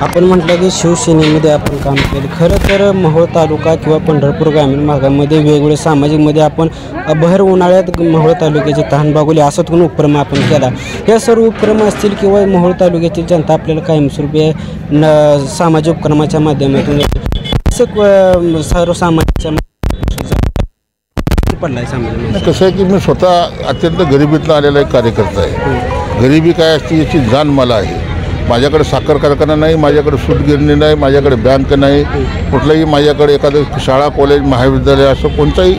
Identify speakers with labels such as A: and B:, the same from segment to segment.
A: आपण म्हटलं की शिवसेनेमध्ये आपण काम केलं. खरं तर मोहोळ तालुका किंवा पंढरपूर ग्रामीण भागामध्ये वेगवेगळे सामाजिकमध्ये आपण भर उन्हाळ्यात मोहोळ तालुक्याचे तहान भागवली असा पण उपक्रम आपण केला. या सर्व उपक्रम असतील किंवा मोहोळ तालुक्यातील जनता आपल्याला कायमस्वरूपी सामाजिक उपक्रमाच्या माध्यमातून सर्वसामान्यांच्या पडला आहे समाजामध्ये.
B: कसं आहे की मी स्वतः अत्यंत गरिबीतनं आलेला एक कार्यकर्ता आहे. गरिबी काय असते याची जाण मला आहे. माझ्याकडे साखर कारखाना नाही, माझ्याकडे सूतगिरणी नाही, माझ्याकडे बँक नाही, कुठलंही माझ्याकडे एखादं शाळा कॉलेज महाविद्यालय असं कोणताही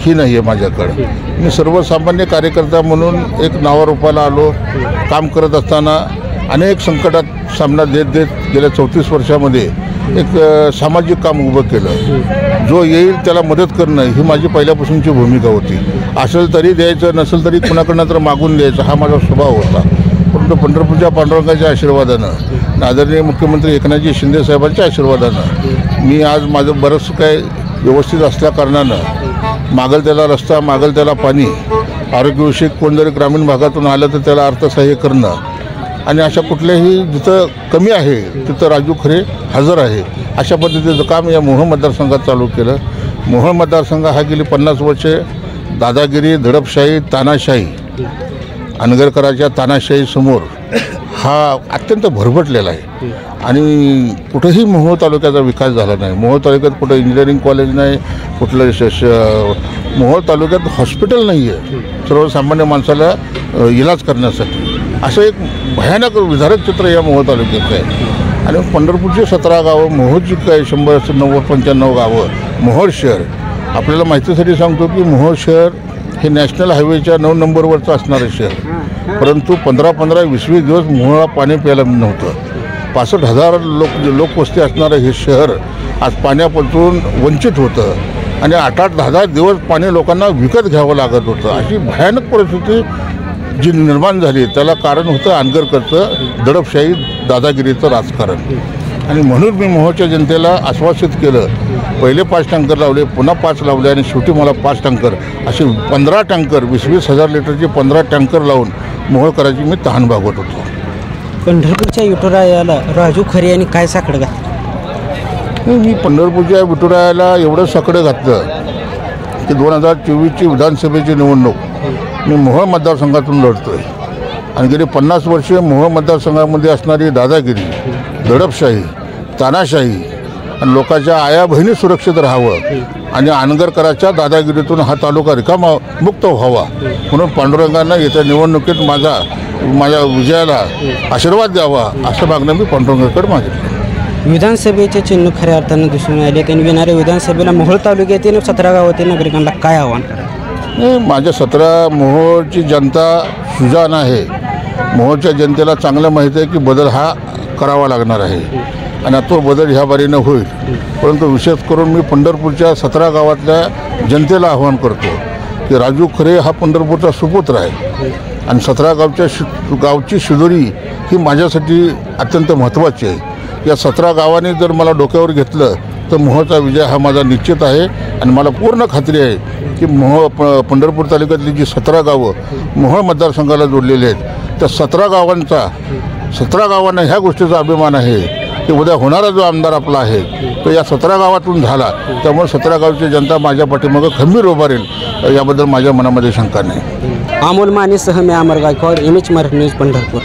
B: ही नाही आहे माझ्याकडे. मी सर्वसामान्य कार्यकर्ता म्हणून एक नावारूपाला आलो. काम करत असताना अनेक संकटात सामना देत गेल्या 34 वर्षामध्ये एक सामाजिक काम उभं केलं. जो येईल त्याला मदत करणं ही माझी पहिल्यापासूनची भूमिका होती. असेल तरी द्यायचं, नसेल तरी कुणाकडनं तर मागून द्यायचं हा माझा स्वभाव होता. परंतु पंढरपूरच्या पांडुरंगाच्या आशीर्वादानं, आदरणीय मुख्यमंत्री एकनाथजी शिंदे साहेबांच्या आशीर्वादानं मी आज माझं बरंचसं काय व्यवस्थित असल्याकारणानं मागल त्याला रस्ता, मागल त्याला पाणी, आरोग्यविषयक कोण जरी ग्रामीण भागातून आलं तर त्याला अर्थसहाय्य करणं आणि अशा कुठल्याही जिथं कमी आहे तिथं राजू खरे हजर आहे अशा पद्धतीचं काम या मोहोळ मतदारसंघात चालू केलं. मोहोळ मतदारसंघ हा गेली 50 वर्षे दादागिरी, दडपशाही, तानाशाही, अनगरकरांच्या तानाशाहीसमोर हा अत्यंत भरभटलेला आहे. आणि कुठंही मोहोळ तालुक्याचा विकास झाला नाही. मोहोळ तालुक्यात कुठं इंजिनिअरिंग कॉलेज नाही, कुठलं मोहोळ तालुक्यात हॉस्पिटल नाही आहे सर्वसामान्य माणसाला इलाज करण्यासाठी. असं एक भयानक विदारक चित्र या मोहोळ तालुक्याचं आहे. आणि पंढरपूरची 17 गावं, मोहोळची काय 190-95 गावं, मोहोळ शहर आपल्याला माहितीसाठी सांगतो की मोहोळ शहर हे नॅशनल हायवेच्या 9 नंबरवरचं असणारं शहर. परंतु 15-20 दिवस मोहोळला पाणी प्यायला नव्हतं. 65,000 लोकवस्ती असणारं हे शहर आज पाण्यापासून वंचित होतं आणि 8-10 दिवस पाणी लोकांना विकत घ्यावं लागत होतं. अशी भयानक परिस्थिती जी निर्माण झाली त्याला कारण होतं अनगरकरचं दडपशाही, दादागिरीचं राजकारण. आणि म्हणून मी मोहोळच्या जनतेला आश्वासित केलं. पहिले 5 टँकर लावले, पुन्हा 5 लावले आणि शेवटी मला 5 टँकर असे 15 टँकर 20-20 हजार लिटरचे 15 टँकर लावून मोहोळकरांची मी तहान भागवत होतो.
A: पंढरपूरच्या विठुरायाला राजू खरे यांनी काय साकडं घातलं?
B: मी पंढरपूरच्या विठुरायाला एवढं साकडं घातलं की 2024ची विधानसभेची निवडणूक मी मोहोळ मतदारसंघातून लढतो आहे. आणि गेली 50 वर्षे मोहोळ मतदारसंघामध्ये असणारी दादागिरी, दडपशाही, तानाशाही आणि लोकांच्या आया बहिणी सुरक्षित राहावं आणि अनगरकरांच्या दादागिरीतून हा तालुका रिकामा मुक्त व्हावा म्हणून पांडुरंगांना येत्या निवडणुकीत माझ्या विजयाला आशीर्वाद द्यावा असं मागणं मी पांडुरंगाकडे मागितलं.
A: विधानसभेचे चिन्ह खऱ्या अर्थानं दिसून आले. त्यांनी येणाऱ्या विधानसभेला मोहोळ तालुक्यातील 17 गावातील नागरिकांना काय आव्हान करा?
B: माझ्या 17 मोहोळची जनता सुजाण आहे. मोहोळच्या जनतेला चांगलं माहिती आहे की बदल हा करावा लागणार आहे आणि तो बदल ह्या बारीनं होईल. परंतु विशेष करून मी पंढरपूरच्या 17 गावातल्या जनतेला आवाहन करतो की राजू खरे हा पंढरपूरचा सुपुत्र आहे आणि 17 गावची शिदोरी ही माझ्यासाठी अत्यंत महत्त्वाची आहे. या 17 गावांनी जर मला डोक्यावर घेतलं तर मोहोळचा विजय हा माझा निश्चित आहे. आणि मला पूर्ण खात्री आहे की पंढरपूर तालुक्यातली जी 17 गावं मोहोळ मतदारसंघाला जोडलेली आहेत त्या 17 गावांना ह्या गोष्टीचा अभिमान आहे की उद्या होणारा जो आमदार आपला आहे तो या 17 गावातून झाला. त्यामुळे 17 गावची जनता माझ्या पाठीमागं खंबीर उभा राहील याबद्दल माझ्या मनामध्ये शंका नाही.
A: अमोल मानेसह मी अमर गायकवाड, MH मराठी न्यूज, पंढरपूर.